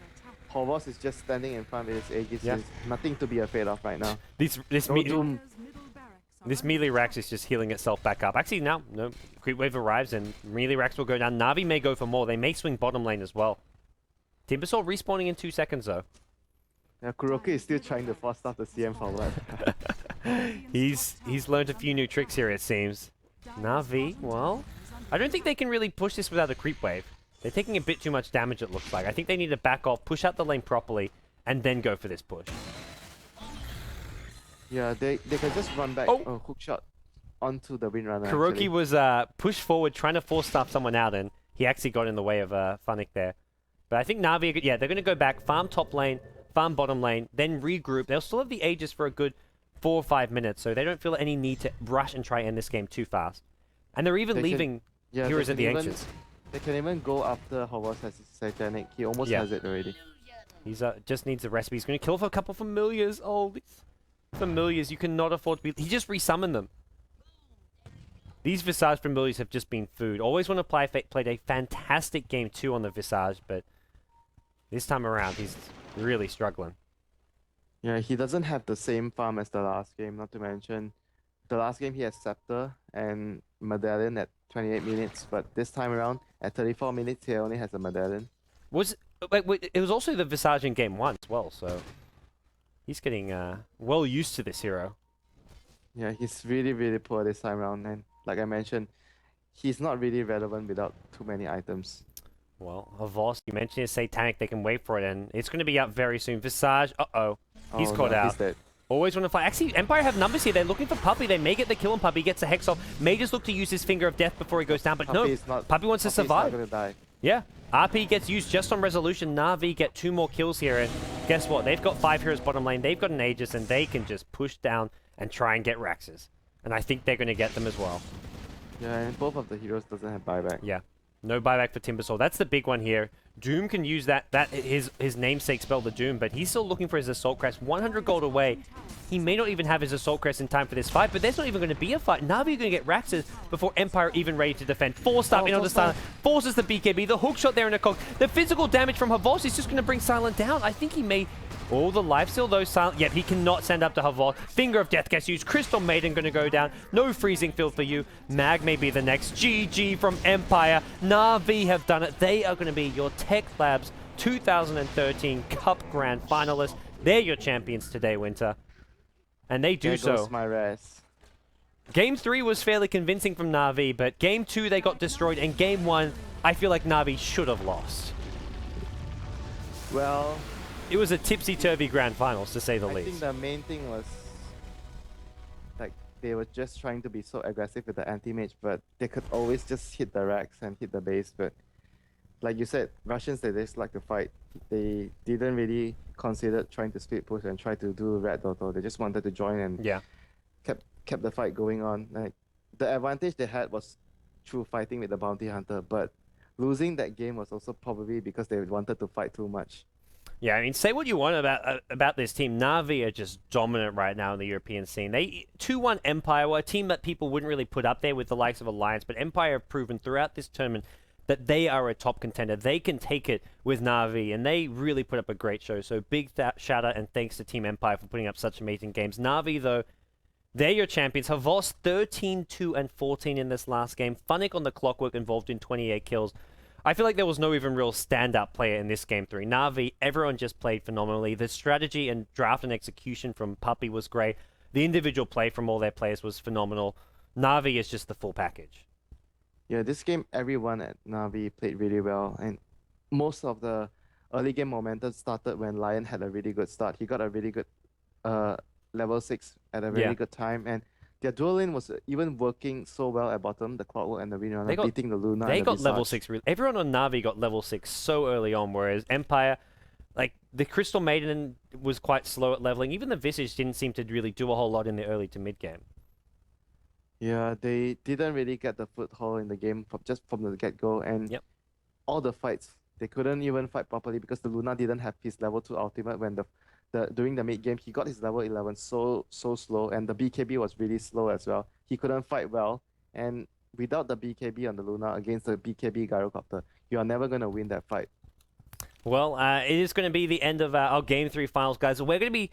Horvos is just standing in front with his Aegis. Yeah. There's nothing to be afraid of right now. This No Doom. This melee Rax is just healing itself back up. Actually, now, no. Creep wave arrives and melee Rax will go down. Na'Vi may go for more. They may swing bottom lane as well. Timbersaw respawning in 2 seconds though. Yeah, Kuroki is still trying to force off the CM forward. He's learned a few new tricks here, it seems. Na'Vi, well, I don't think they can really push this without a creep wave. They're taking a bit too much damage, it looks like. I think they need to back off, push out the lane properly, and then go for this push. Yeah, they can just run back Oh. hook shot onto the Windrunner. Kuroki actually. was pushed forward, trying to force stuff someone out, and he actually got in the way of Funnick there. But I think Na'Vi, yeah, they're going to go back, farm top lane, farm bottom lane, then regroup. They'll still have the Aegis for a good 4 or 5 minutes, so they don't feel any need to rush and try and end this game too fast. And they're even They can- leaving Yeah, heroes they at the can Ancients. They can even go after Horvos has his Satanic. He almost Yeah. has it already. He's just needs a recipe. He's going to kill for a couple familiars. Oh, these familiars, you cannot afford to be... He just resummoned them. These Visage familiars have just been food. Always want to played a fantastic game 2 on the Visage, but this time around, he's really struggling. Yeah, he doesn't have the same farm as the last game, not to mention. The last game he had Scepter and Medallion at 28 minutes, but this time around, at 34 minutes, he only has a Medallion. Wait, it was also the Visage in game 1 as well, so... He's getting well used to this hero. Yeah, he's really, really poor this time around, and like I mentioned, he's not really relevant without too many items. Well, Havos, you mentioned his Satanic, they can wait for it, and it's going to be up very soon. Visage, uh-oh. He's Oh, caught no, out. He's dead. Always want to fight. Actually, Empire have numbers here. They're looking for Puppey. They may get the kill on Puppey. Gets a Hex off. May just look to use his Finger of Death before he goes down, but no. Puppey wants to survive. Not gonna die. Yeah. RP gets used just on Resolution. Na'Vi get 2 more kills here, and guess what? They've got 5 heroes bottom lane. They've got an Aegis, and they can just push down and try and get Raxes. And I think they're going to get them as well. Yeah, and both of the heroes doesn't have buyback. Yeah. No buyback for Timbersaw. That's the big one here. Doom can use his namesake spell, the Doom, but he's still looking for his Assault Crest. 100 gold away. He may not even have his Assault Crest in time for this fight, but there's not even going to be a fight. Na'Vi are going to get Raxes before Empire even ready to defend. Forced up in on the Silent. Forces the BKB. The hook shot there in a cock. The physical damage from Havos is just going to bring Silent down. I think he may... All the lifesteal, though, Silent. Yep, he cannot send up to Havos. Finger of Death gets used. Crystal Maiden going to go down. No freezing field for you. Mag may be the next. GG from Empire. Na'Vi have done it. They are going to be your TECHLABS 2013 Cup Grand Finalists. They're your champions today, Winter. And they do There goes so. my rest. Game 3 was fairly convincing from Na'Vi, but Game 2 they got destroyed, and Game 1, I feel like Na'Vi should have lost. Well, It was a tipsy-turvy Grand Finals, to say the I least. think the main thing was like they were just trying to be so aggressive with the anti-mage, but they could always just hit the racks and hit the base. But like you said, Russians, they just like to fight. They didn't really consider trying to split push and try to do red doto. They just wanted to join and Yeah. kept the fight going on. Like the advantage they had was through fighting with the bounty hunter, but losing that game was also probably because they wanted to fight too much. Yeah, I mean, say what you want about this team. Na'Vi are just dominant right now in the European scene. They 2-1 Empire, were a team that people wouldn't really put up there with the likes of Alliance, but Empire have proven throughout this tournament that they are a top contender. They can take it with Na'Vi, and they really put up a great show. So big shout out and thanks to Team Empire for putting up such amazing games. Na'Vi, though, they're your champions. Havos 13-2-14 in this last game. Funnick on the clockwork involved in 28 kills. I feel like there was no even real standout player in this game 3. Na'Vi, everyone just played phenomenally. The strategy and draft and execution from Puppey was great. The individual play from all their players was phenomenal. Na'Vi is just the full package. Yeah, this game, everyone at Na'Vi played really well, and most of the early game momentum started when Lion had a really good start. He got a really good level 6 at a really good time, and their dual lane was even working so well at bottom, the Clockwork and the Windrunner, They got- beating the Luna They and the got level Visage. 6. Everyone on Na'Vi got level 6 so early on, whereas Empire, like, the Crystal Maiden was quite slow at leveling. Even the Visage didn't seem to really do a whole lot in the early to mid game. Yeah, they didn't really get the foothold in the game just from the get-go, and Yep. all the fights, they couldn't even fight properly because the Luna didn't have his level 2 ultimate when during the mid game. He got his level 11 so slow, and the BKB was really slow as well. He couldn't fight well, and without the BKB on the Luna against the BKB Gyrocopter, you are never going to win that fight. Well, it is going to be the end of our Game 3 finals, guys. We're going to be,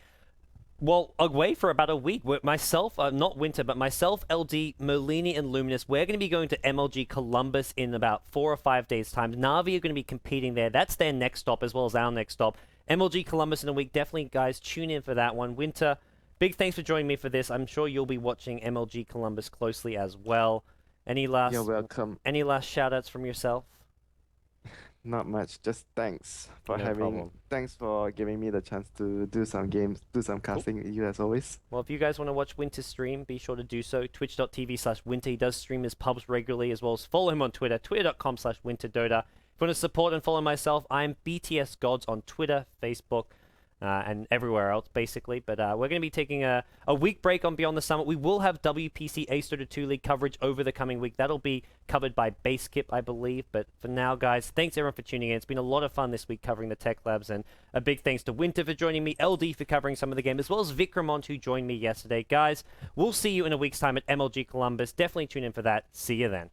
well, away for about a week. Myself, not Winter, but myself, LD, Merlini, and Luminous, we're going to be going to MLG Columbus in about 4 or 5 days' time. Na'Vi are going to be competing there. That's their next stop, as well as our next stop. MLG Columbus in a week. Definitely, guys, tune in for that one. Winter, big thanks for joining me for this. I'm sure you'll be watching MLG Columbus closely as well. Any last You're welcome. shout-outs from yourself? Not much, just thanks for No having. problem. Thanks for giving me the chance to do some games, do some casting with you as always. Well, if you guys want to watch Winter stream, be sure to do so. Twitch.tv/Winter. He does stream his pubs regularly, as well as follow him on Twitter. Twitter.com/WinterDota. If you want to support and follow myself, I'm BTS Gods on Twitter, Facebook, and everywhere else, basically. But we're going to be taking a week break on Beyond the Summit. We will have WPC Ace Dota 2 League coverage over the coming week. That'll be covered by Basekip, I believe. But for now, guys, thanks everyone for tuning in. It's been a lot of fun this week covering the Tech Labs, and a big thanks to Winter for joining me, LD for covering some of the game, as well as Vikramont, who joined me yesterday. Guys, we'll see you in a week's time at MLG Columbus. Definitely tune in for that. See you then.